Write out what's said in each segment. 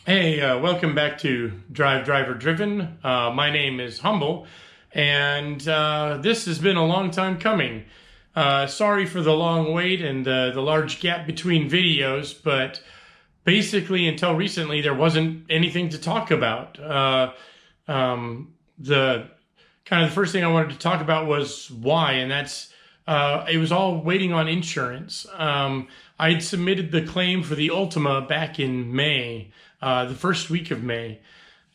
Hey, welcome back to DriveDriverDriven. My name is Humble, and this has been a long time coming. Sorry for the long wait and the large gap between videos, but basically until recently there wasn't anything to talk about. The kind of the first thing I wanted to talk about was why, and that's it was all waiting on insurance. I had submitted the claim for the Ultima back in May, the first week of May,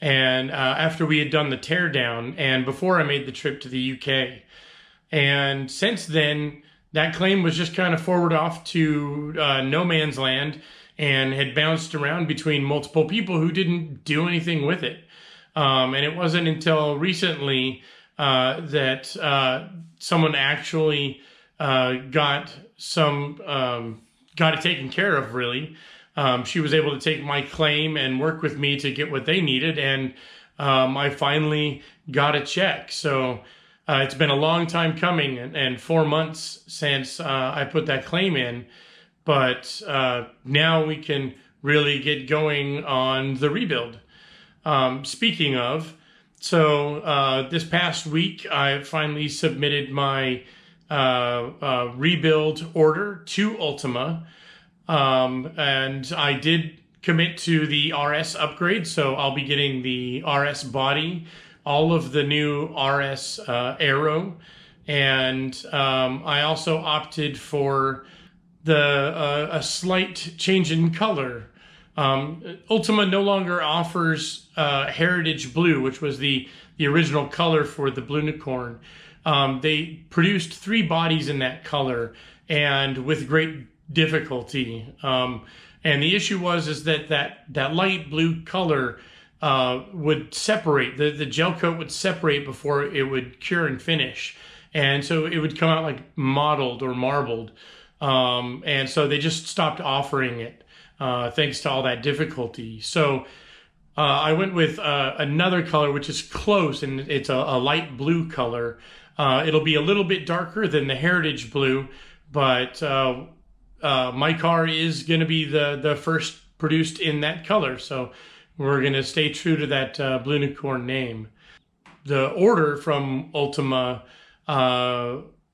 and after we had done the teardown and before I made the trip to the UK. And since then, that claim was just kind of forwarded off to no man's land and had bounced around between multiple people who didn't do anything with it. And it wasn't until recently that someone actually got it taken care of, really. She was able to take my claim and work with me to get what they needed, and I finally got a check. So it's been a long time coming, and 4 months since I put that claim in, but now we can really get going on the rebuild. Speaking of, so this past week I finally submitted my rebuild order to Ultima. And I did commit to the RS upgrade, so I'll be getting the RS body, all of the new RS aero, and I also opted for a slight change in color. Ultima no longer offers Heritage Blue, which was the original color for the Blunicorn. They produced 3 bodies in that color, and with great difficulty. And the issue was that light blue color would separate. The gel coat would separate before it would cure and finish. And so it would come out like mottled or marbled. And so they just stopped offering it thanks to all that difficulty. So I went with another color, which is close, and it's a light blue color. It'll be a little bit darker than the Heritage Blue, but my car is going to be the first produced in that color, so we're going to stay true to that Blunicorn name. The order from Ultima,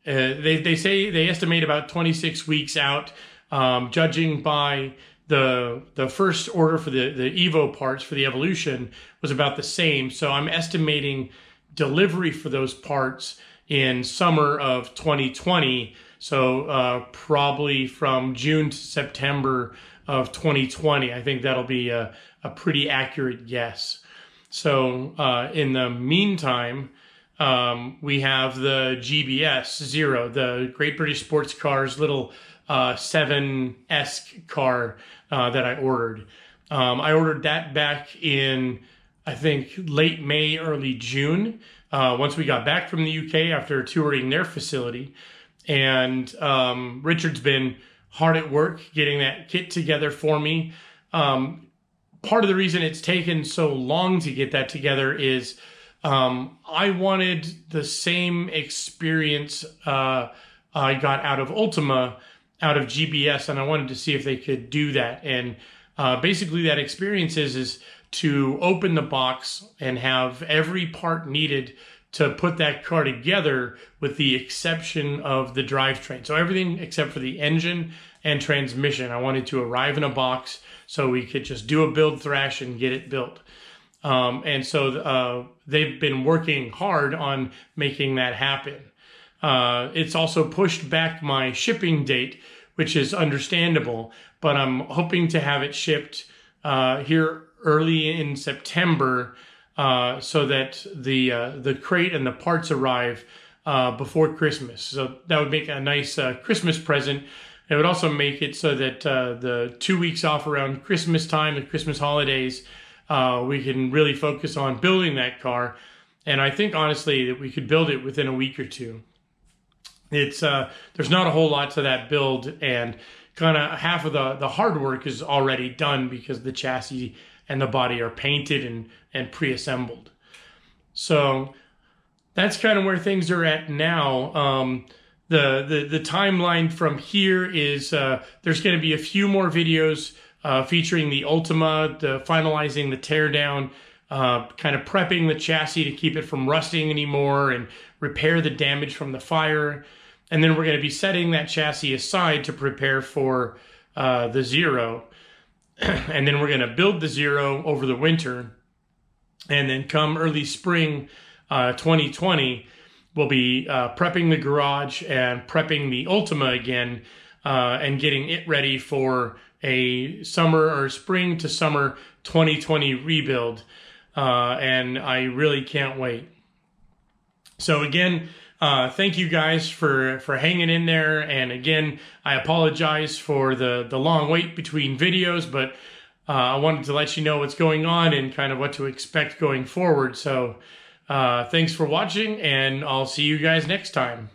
they say they estimate about 26 weeks out, judging by the first order for the Evo parts for the Evolution was about the same. So I'm estimating delivery for those parts in summer of 2020. So probably from June to September of 2020. I think that'll be a pretty accurate guess. So in the meantime, we have the GBS Zero, the Great British Sports Cars little 7-esque car that I ordered. I ordered that back in, I think, late May, early June, once we got back from the UK after touring their facility. And Richard's been hard at work getting that kit together for me. Part of the reason it's taken so long to get that together is I wanted the same experience I got out of Ultima, out of GBS, and I wanted to see if they could do that. And basically that experience is to open the box and have every part needed to put that car together, with the exception of the drivetrain. So everything except for the engine and transmission, I wanted to arrive in a box so we could just do a build thrash and get it built. And so they've been working hard on making that happen. It's also pushed back my shipping date, which is understandable, but I'm hoping to have it shipped here early in September, so that the crate and the parts arrive before Christmas. So that would make a nice Christmas present. It would also make it so that the 2 weeks off around Christmas time and Christmas holidays, we can really focus on building that car. And I think, honestly, that we could build it within a week or two. It's there's not a whole lot to that build, and kind of half of the hard work is already done because the chassis and the body are painted and pre-assembled. So that's kind of where things are at now. The timeline from here is there's going to be a few more videos featuring the Ultima, finalizing the teardown, kind of prepping the chassis to keep it from rusting anymore and repair the damage from the fire. And then we're going to be setting that chassis aside to prepare for the Zero. And then we're going to build the Zero over the winter. And then come early spring 2020, we'll be prepping the garage and prepping the Ultima again and getting it ready for a summer or spring to summer 2020 rebuild. And I really can't wait. So again, thank you guys for hanging in there. And again, I apologize for the long wait between videos, but I wanted to let you know what's going on and kind of what to expect going forward. So thanks for watching, and I'll see you guys next time.